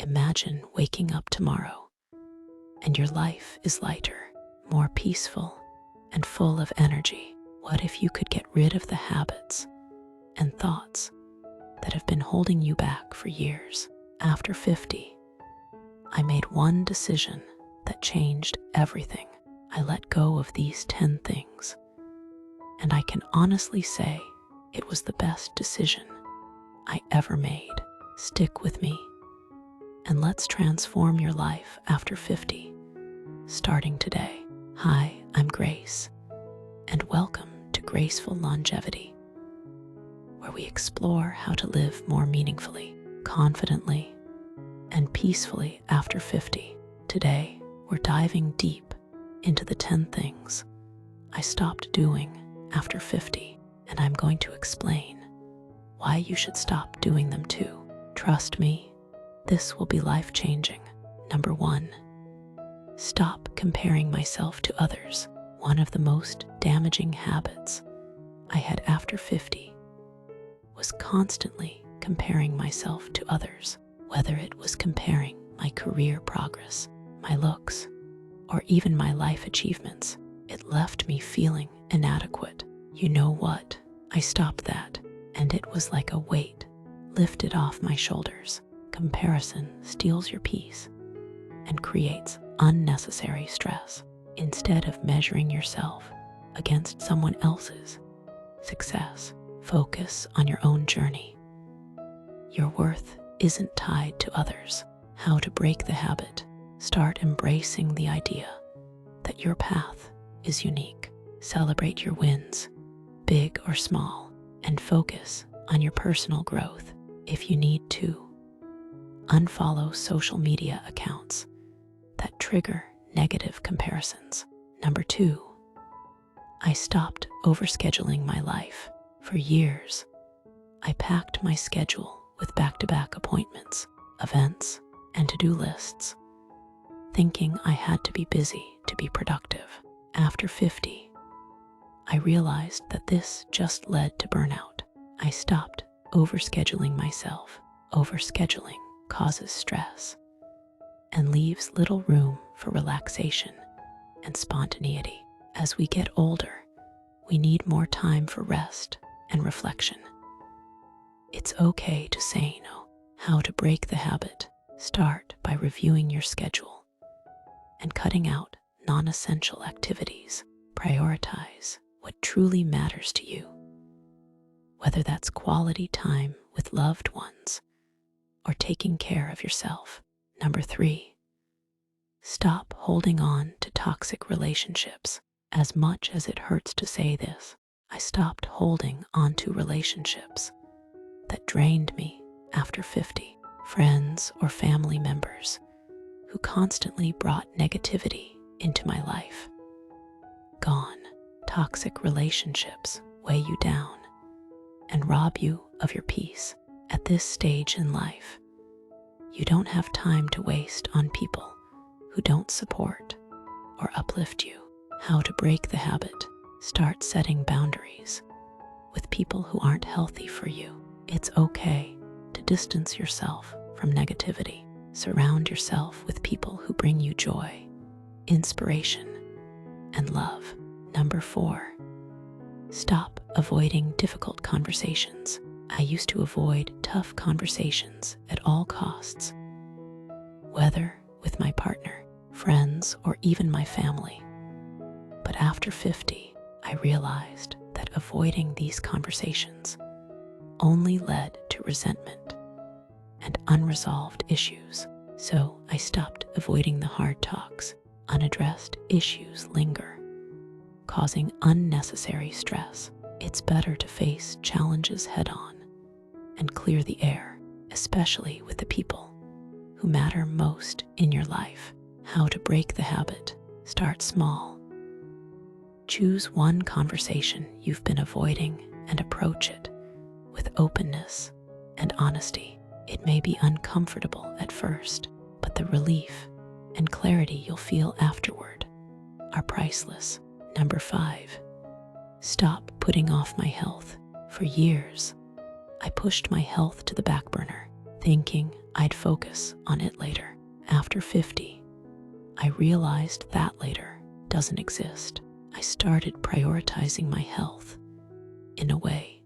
Imagine waking up tomorrow and your life is lighter, more peaceful, and full of energy. What if you could get rid of the habits and thoughts that have been holding you back for years? After 50, I made one decision that changed everything. I let go of these 10 things, and I can honestly say it was the best decision I ever made. Stick with me, and let's transform your life after 50, starting today. Hi, I'm Grace, and welcome to Graceful Longevity, where we explore how to live more meaningfully, confidently, and peacefully after 50. Today, we're diving deep into the 10 things I stopped doing after 50, and I'm going to explain why you should stop doing them too. Trust me, this will be life-changing. Number 1, stop comparing myself to others. One of the most damaging habits I had after 50 was constantly comparing myself to others, whether it was comparing my career progress, my looks, or even my life achievements. It left me feeling inadequate. You know what? I stopped that, and it was like a weight lifted off my shoulders. Comparison steals your peace and creates unnecessary stress. Instead of measuring yourself against someone else's success, focus on your own journey. Your worth isn't tied to others. How to break the habit? Start embracing the idea that your path is unique. Celebrate your wins, big or small, and focus on your personal growth. If you need to, unfollow social media accounts that trigger negative comparisons. Number 2, I stopped overscheduling my life. For years, I packed my schedule with back-to-back appointments, events, and to-do lists, thinking I had to be busy to be productive. After 50, I realized that this just led to burnout. I stopped overscheduling myself. Overscheduling causes stress and leaves little room for relaxation and spontaneity. As we get older, we need more time for rest and reflection. It's okay to say no. How to break the habit? Start by reviewing your schedule and cutting out non-essential activities. Prioritize what truly matters to you, whether that's quality time with loved ones or taking care of yourself. Number 3, stop holding on to toxic relationships. As much as it hurts to say this, I stopped holding on to relationships that drained me after 50. Friends or family members who constantly brought negativity into my life. Gone. Toxic relationships weigh you down and rob you of your peace. At this stage in life, you don't have time to waste on people who don't support or uplift you. How to break the habit? Start setting boundaries with people who aren't healthy for you. It's okay to distance yourself from negativity. Surround yourself with people who bring you joy, inspiration, and love. Number 4, stop avoiding difficult conversations. I used to avoid tough conversations at all costs, whether with my partner, friends, or even my family. But after 50, I realized that avoiding these conversations only led to resentment and unresolved issues. So I stopped avoiding the hard talks. Unaddressed issues linger, causing unnecessary stress. It's better to face challenges head-on and clear the air, especially with the people who matter most in your life. How to break the habit? Start small. Choose one conversation you've been avoiding and approach it with openness and honesty. It may be uncomfortable at first, but the relief and clarity you'll feel afterward are priceless. Number 5, stop putting off my health. For years, I pushed my health to the back burner, thinking I'd focus on it later. After 50, I realized that later doesn't exist. I started prioritizing my health in a way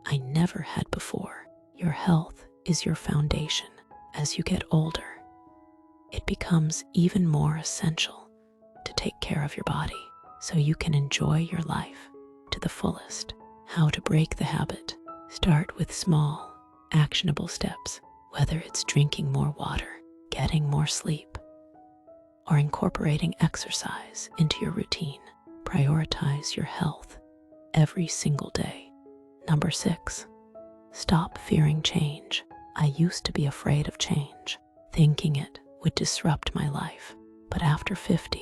I never had before. Your health is your foundation. As you get older, it becomes even more essential to take care of your body so you can enjoy your life to the fullest. How to break the habit. Start with small, actionable steps, whether it's drinking more water, getting more sleep, or incorporating exercise into your routine. Prioritize your health every single day. Number 6, stop fearing change. I used to be afraid of change, thinking it would disrupt my life. But after 50,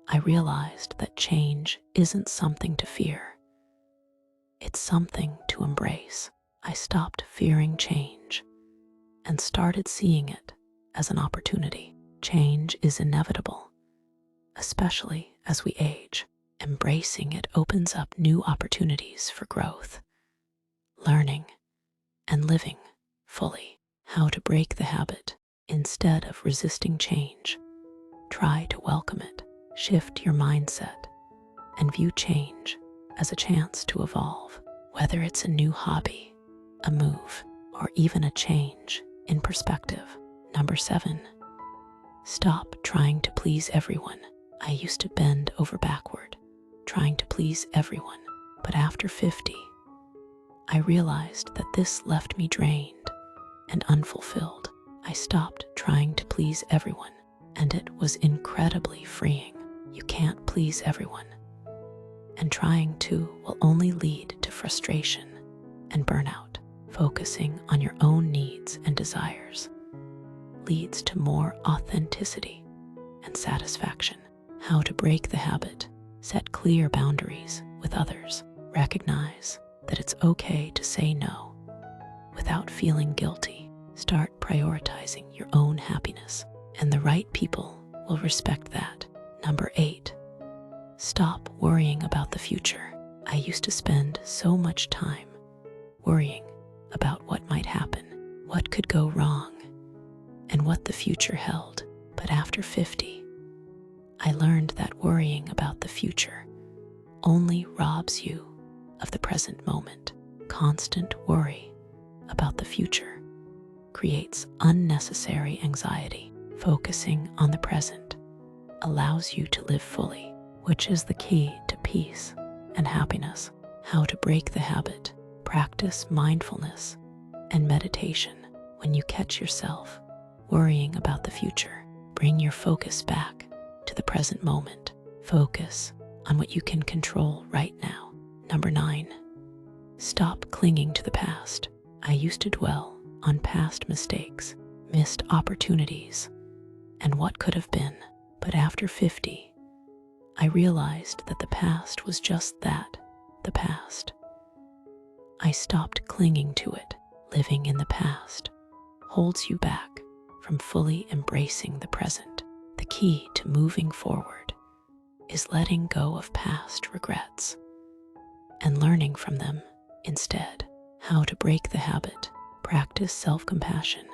I realized that change isn't something to fear. It's something to embrace. I stopped fearing change and started seeing it as an opportunity. Change is inevitable, especially as we age. Embracing it opens up new opportunities for growth, learning, and living fully. How to break the habit. Instead of resisting change, try to welcome it. Shift your mindset and view change as a chance to evolve, whether it's a new hobby, a move, or even a change in perspective. Number 7, stop trying to please everyone. I used to bend over backward, trying to please everyone, but after 50, I realized that this left me drained and unfulfilled. I stopped trying to please everyone, and it was incredibly freeing. You can't please everyone, and trying to will only lead to frustration and burnout. Focusing on your own needs and desires leads to more authenticity and satisfaction. How to break the habit. Set clear boundaries with others. Recognize that it's okay to say no without feeling guilty. Start prioritizing your own happiness, and the right people will respect that. Number 8, stop worrying about the future. I used to spend so much time worrying about what might happen, what could go wrong, and what the future held. But after 50, I learned that worrying about the future only robs you of the present moment. Constant worry about the future creates unnecessary anxiety. Focusing on the present allows you to live fully, which is the key to peace and happiness. How to break the habit. Practice mindfulness and meditation. When you catch yourself worrying about the future, bring your focus back to the present moment. Focus on what you can control right now. Number 9, stop clinging to the past. I used to dwell on past mistakes, missed opportunities, and what could have been. But after 50, I realized that the past was just that, the past. I stopped clinging to it. Living in the past holds you back from fully embracing the present. The key to moving forward is letting go of past regrets and learning from them instead. How to break the habit. Practice self-compassion.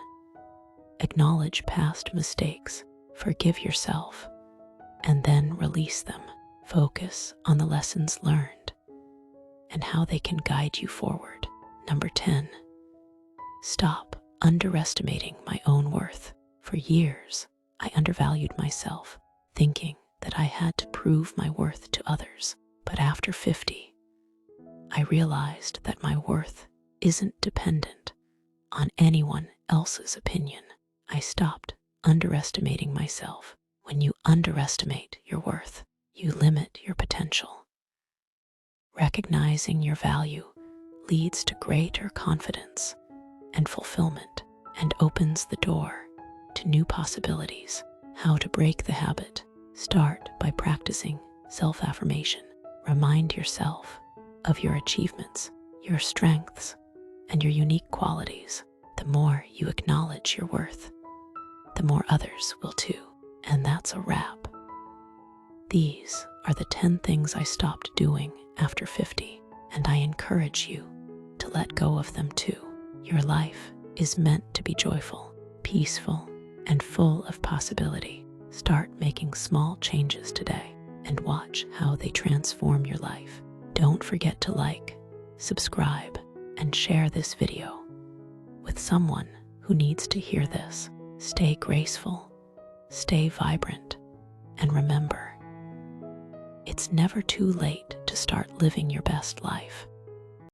Acknowledge past mistakes, forgive yourself, and then release them. Focus on the lessons learned and how they can guide you forward. Number 10, stop underestimating my own worth. For years, I undervalued myself, thinking that I had to prove my worth to others. But after 50, I realized that my worth isn't dependent on anyone else's opinion. I stopped underestimating myself. When you underestimate your worth, you limit your potential. Recognizing your value leads to greater confidence and fulfillment and opens the door to new possibilities. How to break the habit. Start by practicing self-affirmation. Remind yourself of your achievements, your strengths, and your unique qualities. The more you acknowledge your worth, the more others will too. And that's a wrap. These are the 10 things I stopped doing after 50, and I encourage you to let go of them too. Your life is meant to be joyful, peaceful, and full of possibility. Start making small changes today and watch how they transform your life. Don't forget to like, subscribe, and share this video with someone who needs to hear this. Stay graceful, stay vibrant, and remember, it's never too late to start living your best life.